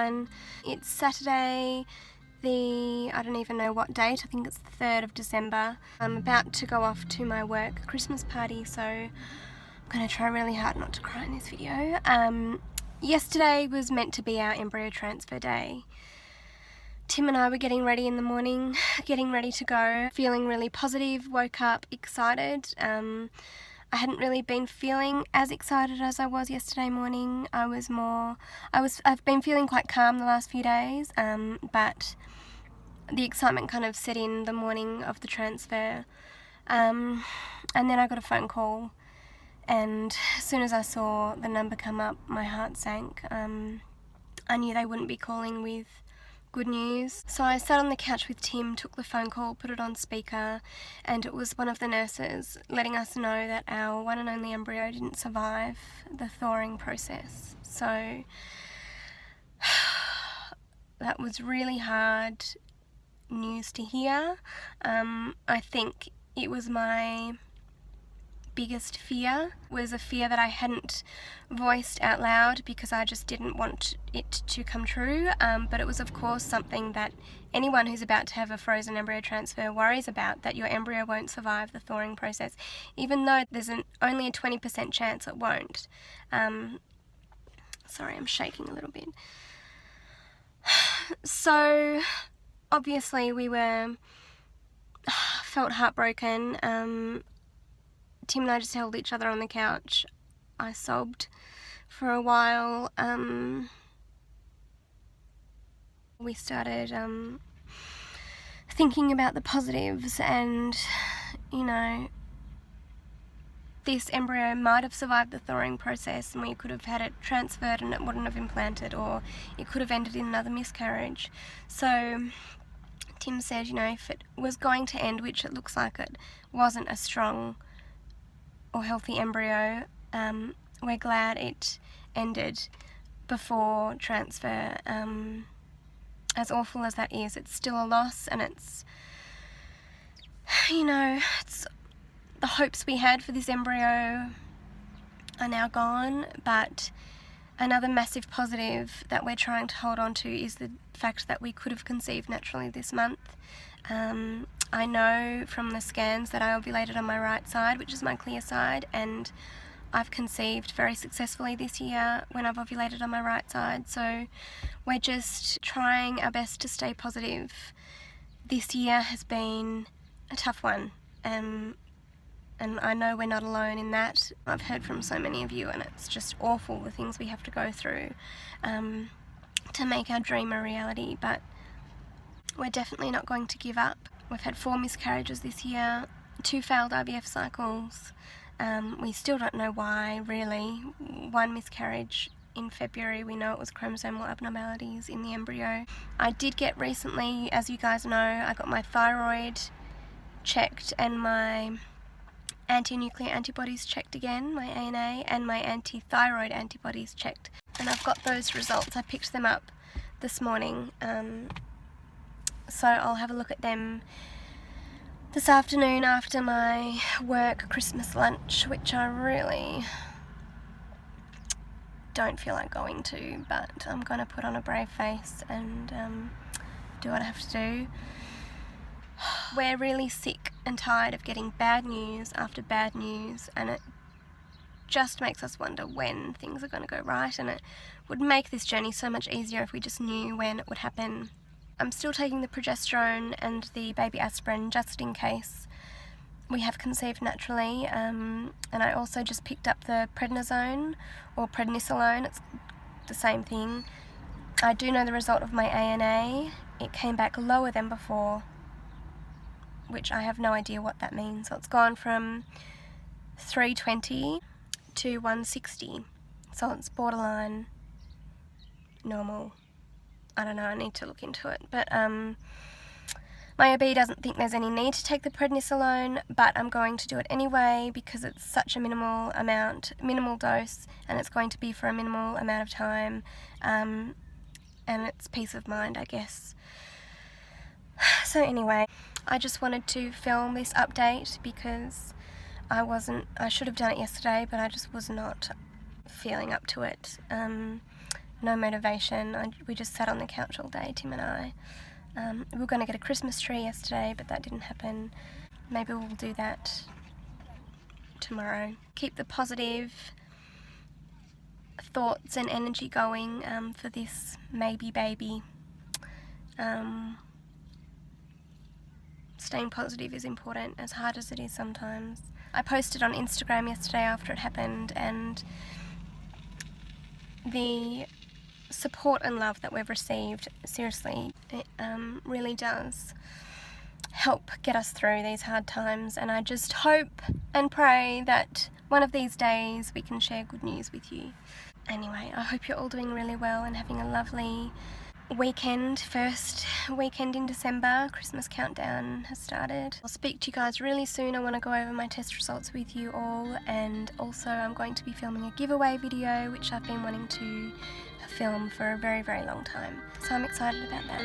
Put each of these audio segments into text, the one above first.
everyone. It's Saturday, I don't even know what date, I think it's the 3rd of December. I'm about to go off to my work Christmas party, so I'm going to try really hard not to cry in this video. Yesterday was meant to be our embryo transfer day. Tim and I were getting ready in the morning, getting ready to go, feeling really positive, woke up excited. I hadn't really been feeling as excited as I was yesterday morning. I've been feeling quite calm the last few days, but the excitement kind of set in the morning of the transfer. And then I got a phone call, and as soon as I saw the number come up, my heart sank. I knew they wouldn't be calling with good news. So I sat on the couch with Tim, took the phone call, put it on speaker, and it was one of the nurses letting us know that our one and only embryo didn't survive the thawing process. So that was really hard news to hear. I think it was my biggest fear, was a fear that I hadn't voiced out loud because I just didn't want it to come true, but it was of course something that anyone who's about to have a frozen embryo transfer worries about, that your embryo won't survive the thawing process, even though there's only a 20% chance it won't. Sorry, I'm shaking a little bit. So obviously we felt heartbroken. Tim and I just held each other on the couch. I sobbed for a while. We started thinking about the positives, and this embryo might have survived the thawing process and we could have had it transferred and it wouldn't have implanted, or it could have ended in another miscarriage. So Tim said, if it was going to end, which it looks like it wasn't a strong or healthy embryo, we're glad it ended before transfer. As awful as that is, it's still a loss, and it's the hopes we had for this embryo are now gone. But another massive positive that we're trying to hold on to is the fact that we could have conceived naturally this month. I know from the scans that I ovulated on my right side, which is my clear side, and I've conceived very successfully this year when I've ovulated on my right side. So we're just trying our best to stay positive. This year has been a tough one, and I know we're not alone in that. I've heard from so many of you, and it's just awful, the things we have to go through to make our dream a reality. But we're definitely not going to give up. We've had 4 miscarriages this year, 2 failed IVF cycles. We still don't know why, really. 1 miscarriage in February. We know it was chromosomal abnormalities in the embryo. I did get recently, as you guys know, I got my thyroid checked and my anti-nuclear antibodies checked again, my ANA, and my anti-thyroid antibodies checked. And I've got those results. I picked them up this morning. So I'll have a look at them this afternoon after my work Christmas lunch, which I really don't feel like going to, but I'm going to put on a brave face and do what I have to do. We're really sick and tired of getting bad news after bad news, and it just makes us wonder when things are going to go right, and it would make this journey so much easier if we just knew when it would happen. I'm still taking the progesterone and the baby aspirin just in case we have conceived naturally, and I also just picked up the prednisone or prednisolone. It's the same thing. I do know the result of my ANA. It came back lower than before, which I have no idea what that means. So it's gone from 320 to 160, so it's borderline normal. I don't know, I need to look into it. But my OB doesn't think there's any need to take the prednisolone, but I'm going to do it anyway because it's such a minimal dose, and it's going to be for a minimal amount of time, and it's peace of mind, I guess. So anyway, I just wanted to film this update because I should have done it yesterday, but I just was not feeling up to it. no motivation. We just sat on the couch all day, Tim and I. We were going to get a Christmas tree yesterday, but that didn't happen. Maybe we'll do that tomorrow. Keep the positive thoughts and energy going for this maybe baby. Staying positive is important, as hard as it is sometimes. I posted on Instagram yesterday after it happened, and the support and love that we've received, seriously, it really does help get us through these hard times, and I just hope and pray that one of these days we can share good news with you. Anyway, I hope you're all doing really well and having a lovely weekend. First weekend in December, Christmas countdown has started. I'll speak to you guys really soon. I want to go over my test results with you all, and also I'm going to be filming a giveaway video which I've been wanting to film for a very, very long time. So I'm excited about that.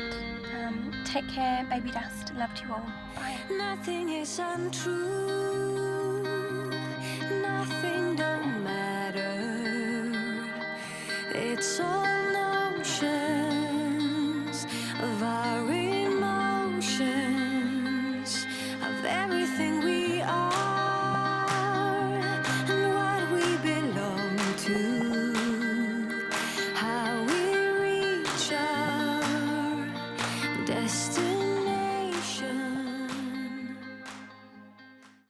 Take care, baby dust. Love to you all. Bye. Nothing is untrue. Nothing don't matter. It's all